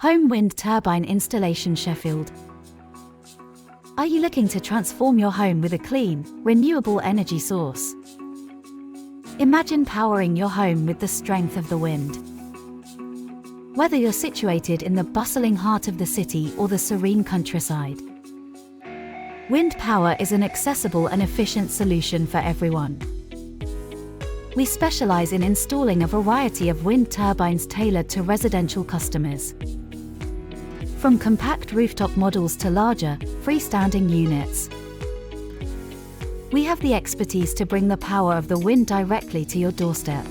Home wind turbine installation Sheffield. Are you looking to transform your home with a clean, renewable energy source? Imagine powering your home with the strength of the wind. Whether you're situated in the bustling heart of the city or the serene countryside, wind power is an accessible and efficient solution for everyone. We specialize in installing a variety of wind turbines tailored to residential customers. From compact rooftop models to larger, freestanding units, we have the expertise to bring the power of the wind directly to your doorstep.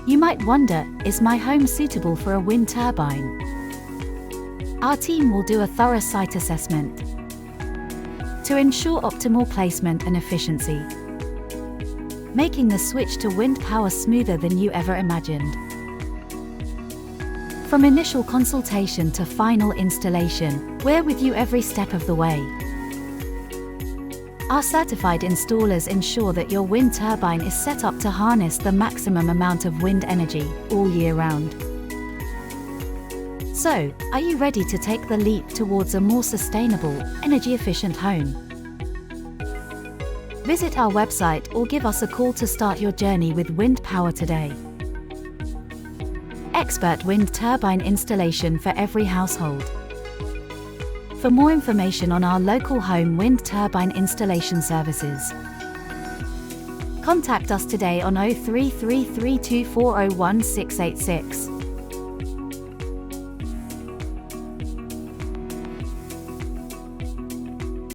You might wonder, is my home suitable for a wind turbine? Our team will do a thorough site assessment to ensure optimal placement and efficiency, making the switch to wind power smoother than you ever imagined. From initial consultation to final installation, we're with you every step of the way. Our certified installers ensure that your wind turbine is set up to harness the maximum amount of wind energy all year round. So, are you ready to take the leap towards a more sustainable, energy-efficient home? Visit our website or give us a call to start your journey with wind power today. Expert wind turbine installation for every household. For more information on our local home wind turbine installation services, contact us today on 03332401 686.